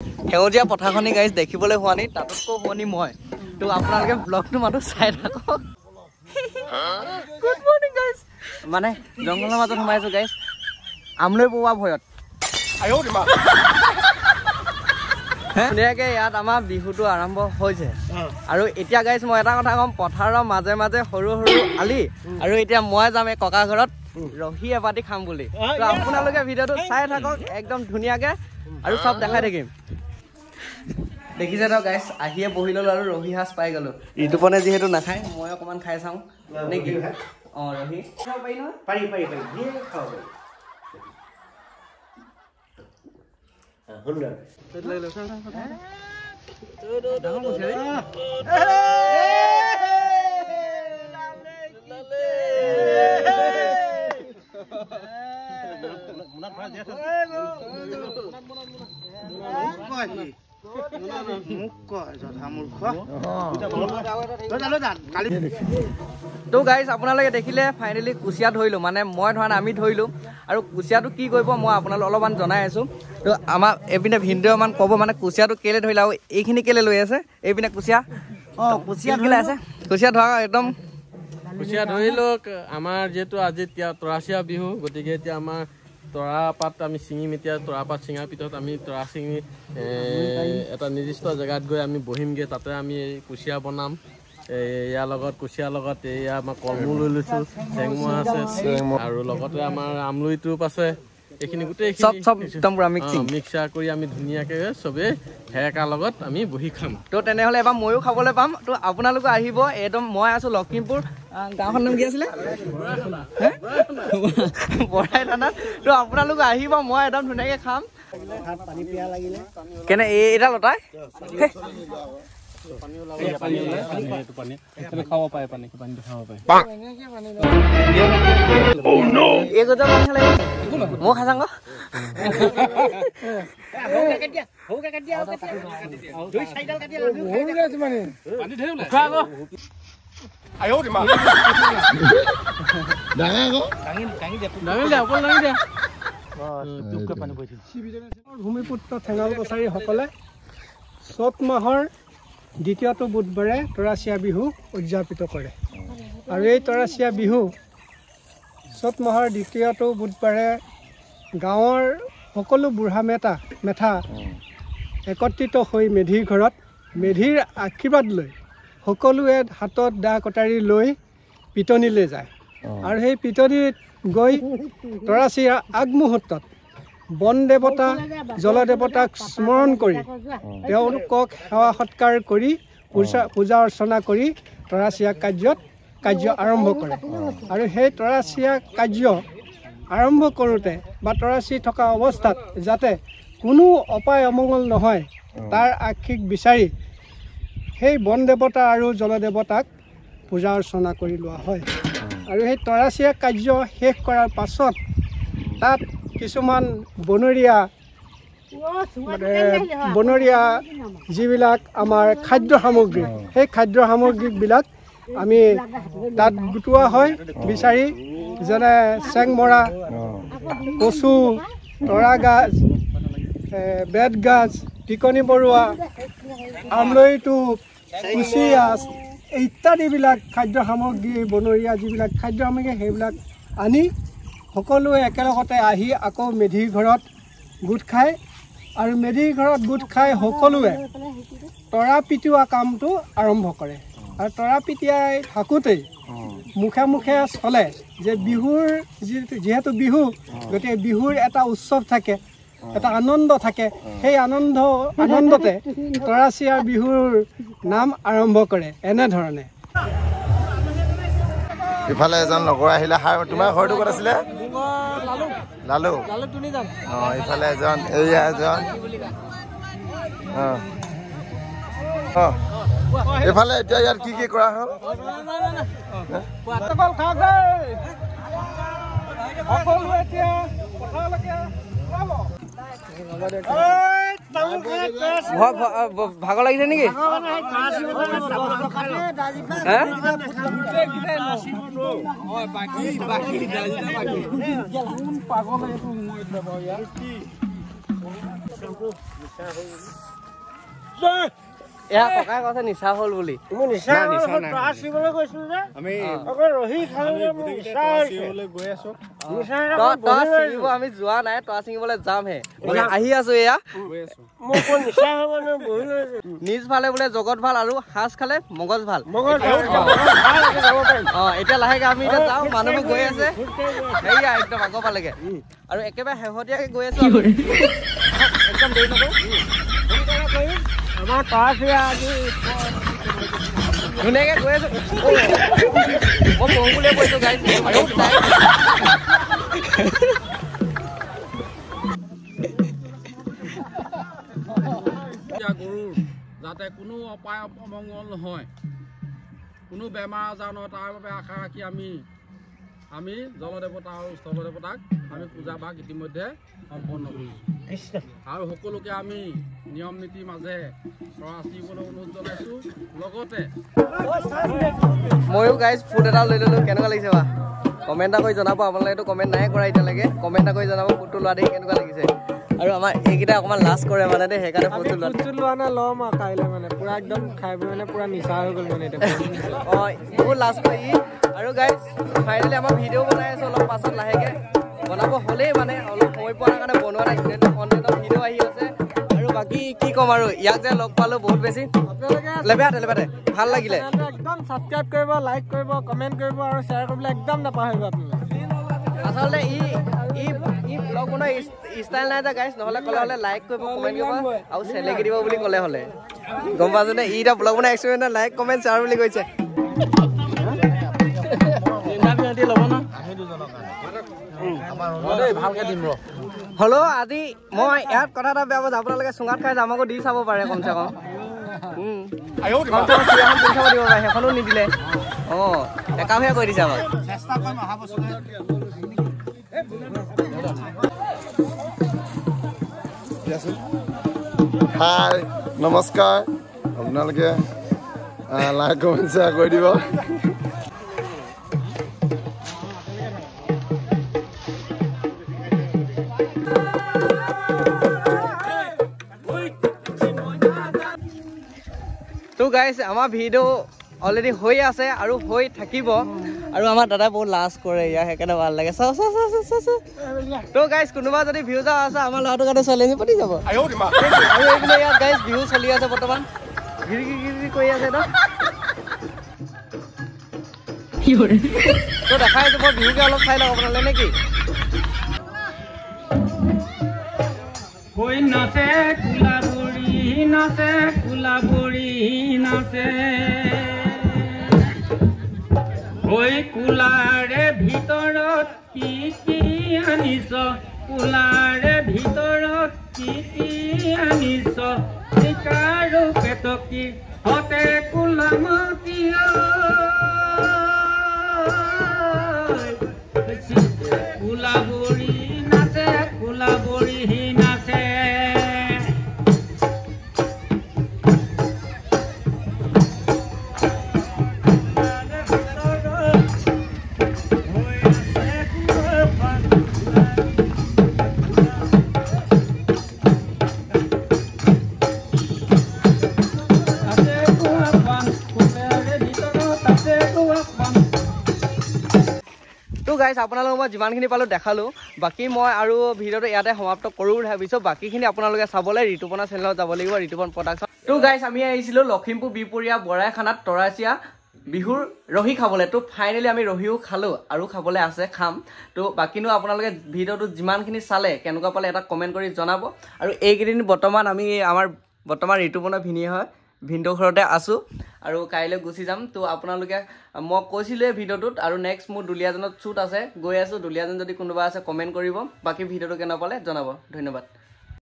সেউজীয়া পথাৰখনি গাইজ দেখিবলৈ হোৱা নাই তাতকৈ শুনি মই তো আপোনালোকে ব্লগটো মাত্ৰ চাই থাকক গুড মৰ্নিং গাইজ মানে জংঘলৰ মাজত সোমাইছো গাইজ আমলৈ পোৱা ভয়ত ধুনীয়াকে ইয়াত আমাৰ বিহুটো আৰম্ভ হৈছে আৰু এতিয়া গাইজ মই এটা কথা ক'ম পথাৰৰ মাজে মাজে সৰু সৰু আলি আৰু এতিয়া মই যাম এই ককা ঘৰত ৰহি এবাটি খাম বুলি তো আপোনালোকে ভিডিঅ'টো চাই থাকক একদম ধুনীয়াকে আৰু চব দেখাই থাকিম দেখিছে তো গাইজ আহিয়ে বহি ল'লো আৰু ৰহি সাজ পাই গ'লো ঋতুপনে যিহেতু নাখায় মই অকণমান খাই চাওঁ নেকি অঁ ৰহি খাব পাৰি নহয় পাৰি পাৰি পাৰি খাব পাৰি সুন্দৰ তো গাইজ আপোনালোকে দেখিলে ফাইনেলি কুচিয়া ধৰিলোঁ মানে মই ধৰা আমি ধৰিলোঁ আৰু কুচিয়াটো কি কৰিব মই আপোনালোক অলপমান জনাই আছোঁ তো আমাৰ এইপিনে ভিনদেউমান ক'ব মানে কুচিয়াটো কেলৈ ধৰিলে আৰু এইখিনি কেলৈ লৈ আছে এইপিনে কুচিয়া কুচিয়া কেলৈ আছে কুচিয়া ধৰা একদম কুচিয়া ধৰি লওক আমাৰ যিহেতু আজি এতিয়া তৰাচিয়া বিহু গতিকে এতিয়া আমাৰ তৰা পাত আমি ছিঙিম এতিয়া তৰা পাত ছিঙাৰ পিছত আমি তৰা ছিঙি এটা নিৰ্দিষ্ট জেগাত গৈ আমি বহিমগৈ তাতে আমি কুচিয়া বনাম ইয়াৰ লগত কুচিয়াৰ লগত এয়া আমাৰ কলমৌ লৈ লৈছোঁ চেংমৰা আছে আৰু লগতে আমাৰ আমলৰি টোপ আছে এইখিনি গোটেইখিনি মিক্সাৰ কৰি আমি ধুনীয়াকৈ চবেই হেৰেকাৰ লগত আমি বহি খাম তো তেনেহ'লে এবাৰ ময়ো খাবলৈ পাম তো আপোনালোকে আহিব একদম মই আছোঁ লখিমপুৰ গাঁওখন নাম কি আছিলে বৰাই থানাত তো আপোনালোকে আহিব মই একদম ধুনীয়াকৈ খাম কেনে এইডাল লতাই খাব পাৰে পানী খাব পাৰে মই খাচাং ভূমিপুত্ৰ ঠেঙাল কছাৰীসকলে চ'ত মাহৰ দ্বিতীয়টো বুধবাৰে তৰাচিয়া বিহু উদযাপিত কৰে আৰু এই তৰাচিয়া বিহু চ'ত মাহৰ দ্বিতীয়টো বুধবাৰে গাঁৱৰ সকলো বুঢ়া মেথা একত্ৰিত হৈ মেধিৰ ঘৰত মেধিৰ আশীৰ্বাদ লৈ সকলোৱে হাতত দা কটাৰী লৈ পিটনিলৈ যায় আৰু সেই পিটনিত গৈ তৰাচিয়াৰ আগমুহূৰ্তত বন দেৱতা জলদেৱতাক স্মৰণ কৰি তেওঁলোকক সেৱা সৎকাৰ কৰি পূজা অৰ্চনা কৰি তৰাচিয়া কাৰ্য আৰম্ভ কৰে আৰু সেই তৰাচিয়া কাৰ্য আৰম্ভ কৰোঁতে বা তৰাচি থকা অৱস্থাত যাতে কোনো অপায় অমংগল নহয় তাৰ আশীষ বিচাৰি সেই বন দেৱতা আৰু জলদেৱতাক পূজা অৰ্চনা কৰি লোৱা হয় আৰু সেই তৰাচিয়া কাৰ্য শেষ কৰাৰ পাছত তাত কিছুমান বনৰীয়া যিবিলাক আমাৰ খাদ্য সামগ্ৰী সেই খাদ্য সামগ্ৰীবিলাক আমি তাত গোটোৱা হয় বিচাৰি যেনে চেংমৰা কচু তৰা গাজ বেতগাজ টিকনি বৰুৱা আমলৰি টোপ কুচিয়া ইত্যাদিবিলাক খাদ্য সামগ্ৰী বনৰীয়া যিবিলাক খাদ্য সামগ্ৰী সেইবিলাক আনি সকলোৱে একেলগতে আহি আকৌ মেধিৰ ঘৰত গোট খায় আৰু মেধিৰ ঘৰত গোট খাই সকলোৱে তৰা পিটোৱা কামটো আৰম্ভ কৰে আৰু তৰা পিটিয়াই থাকোঁতেই মুখে মুখে চলে যে বিহুৰ যিহেতু বিহু গতিকে বিহুৰ এটা উৎসৱ থাকে এটা আনন্দ থাকে সেই আনন্দতে তৰাচিয়াৰ বিহুৰ নাম আৰম্ভ কৰে এনেধৰণে ইফালে এজন লগৰ আহিলে তোমাৰ ঘৰটো ক'ত আছিলে লালু অঁ ইফালে এজন এয়া এজন অঁ এইফালে এতিয়া ইয়াত কি কৰা হ'ল ভাগৰ লাগিছে নেকি এয়া ককাই কৈছে নিচা হ'ল বুলি আমি যোৱা নাই তৰা ছিঙিবলৈ যামহে আহি আছো এয়া নিজ ভালে বোলে জগত ভাল আৰু সাজ খালে মগজ ভাল এতিয়া লাহেকে আমি এতিয়া যাওঁ মানুহবোৰ গৈ আছে সেয়া একদম আগৰ পালেগে আৰু একেবাৰে শেহতীয়াকে গৈ আছো একদম দেৰি নকৰো ধুনীয়াকে গৈ আছো মই পঢ়ো বুলিয়ে কৈছো গাইছ গৰুৰ যাতে কোনো অপায় অমংগল নহয় কোনো বেমাৰ আজাৰ নহয় তাৰ বাবে আশা ৰাখি আমি জলদেৱতা আৰু স্থলদেৱতাক আমি পূজা ভাগ ইতিমধ্যে সম্পন্ন কৰিছোঁ আৰু সকলোকে আমি নিয়ম নীতিৰ মাজে চৰা চিৰিবলৈ অনুৰোধ জনাইছোঁ লগতে ময়ো গাইজ ফুড এটা লৈ ল'লোঁ কেনেকুৱা লাগিছে বা কমেণ্ট এটা কৰি জনাব আপোনালোকেতো কমেণ্ট নাই কৰা এতিয়ালৈকে কমেণ্ট এটা কৰি জনাব ফুডটো লোৱা দেখি কেনেকুৱা লাগিছে আৰু আমাৰ এইকেইটা অকণমান লাজ কৰে মানে দেই সেইকাৰণে ফুডটো লোৱা নাই ল'ম আৰু কাইলৈ মানে পুৰা একদম খাই বৈ মানে পুৰা নিচা হৈ গ'ল মানে এতিয়া বহুত লাজ কৰি আৰু গাইজ ফাইনেলি আমাৰ ভিডিঅ' বনাই আছোঁ অলপ পাছত লাহেকৈ বনাব হ'লেই মানে অলপ সময় পোৱাৰ কাৰণে বনোৱা নাই কণ্টেণ্টৰ ভিডিঅ' আহি আছে আৰু বাকী কি ক'ম আৰু ইয়াক যে লগ পালোঁ বহুত বেছি লেবেতে ভাল লাগিলে একদম ছাবস্ক্ৰাইব কৰিব লাইক কৰিব কমেণ্ট কৰিব আৰু শ্বেয়াৰ কৰিবলৈ একদম নাপাহৰিব আপোনালোকে আচলতে ই ব্লগ বনোৱা ষ্টাইল নাই যে গাইজ নহ'লে ক'লে হ'লে লাইক কৰিব কমেণ্ট কৰিব আৰু চেলেকি দিব বুলি ক'লে হ'লে গম পাইছনে ই এতিয়া ব্লগ বনোৱা এক্সপেৰিয়েঞ্চ লাইক কমেণ্ট শ্বেয়াৰ বুলি কৈছে হ'লেও আজি মই ইয়াত কথা এটা বেয়া পাইছোঁ আপোনালোকে চুঙাত খাই আমাকো দি চাব পাৰে কমচে কম চিৰিয়াখন দিব পাৰে সেইখনো নিদিলে একাভীয়া কৰি দিছে আমাক হাই নমস্কাৰ আপোনালোকে লাইক কমেণ্ট শ্বেয়াৰ কৰি দিব তো গাইজ আমাৰ ভিডিঅ' অলৰেডি হৈ আছে আৰু হৈ থাকিব আৰু আমাৰ দাদাই বহুত লাজ কৰে ইয়াৰ সেইকাৰণে ভাল লাগে তো গাইজ কোনোবা যদি ভিউ যা আছে আমাৰ ল'ৰাটোৰ কাৰণে ছোৱালী পাতি যাব আৰু এইপিনে ইয়াত গাইজ বিহু চলি আছে বৰ্তমান ঘিৰি কৰি আছে তো দেখাই আছো মই বিহুকে অলপ চাই লওঁ আপোনালোকে নেকি নাচে কুলাবৰী নাচে ঐ কুলাৰে ভিতৰত কি কি আনিছ কুলাৰে ভিতৰত কি কি আনিছ চিকাৰো পেটকি হতে কুলামতি কুলাবৰী নাচে তো গাইজ আপোনালোকক মই যিমানখিনি পালোঁ দেখালোঁ বাকী মই আৰু ভিডিঅ'টো ইয়াতে সমাপ্ত কৰোঁ বুলি ভাবিছোঁ বাকীখিনি আপোনালোকে চাবলৈ ঋতুপনা চেনেলত যাব লাগিব ঋতুপন প্ৰডাকশ্যন তো গাইজ আমি আহিছিলোঁ লখিমপুৰ বিহপুৰীয়া বৰাইখানাত তৰাচিয়া বিহুৰ ৰহি খাবলৈ তো ফাইনেলি আমি ৰহিও খালোঁ আৰু খাবলৈ আছে খাম তো বাকীনো আপোনালোকে ভিডিঅ'টো যিমানখিনি চালে কেনেকুৱা পালে এটা কমেণ্ট কৰি জনাব আৰু এইকেইদিন বৰ্তমান আমি আমাৰ ঋতুপনা ভিনিয়ে হয় ভিনদেউ ঘৰতে আছোঁ আৰু কাইলৈ গুচি যাম তো আপোনালোকে মই কৈছিলোঁৱে ভিডিঅ'টোত আৰু নেক্সট মোৰ দুলীয়াজনত শ্বুট আছে গৈ আছোঁ দুলীয়াজন যদি কোনোবা আছে কমেণ্ট কৰিব বাকী ভিডিঅ'টো কেনে পালে জনাব ধন্যবাদ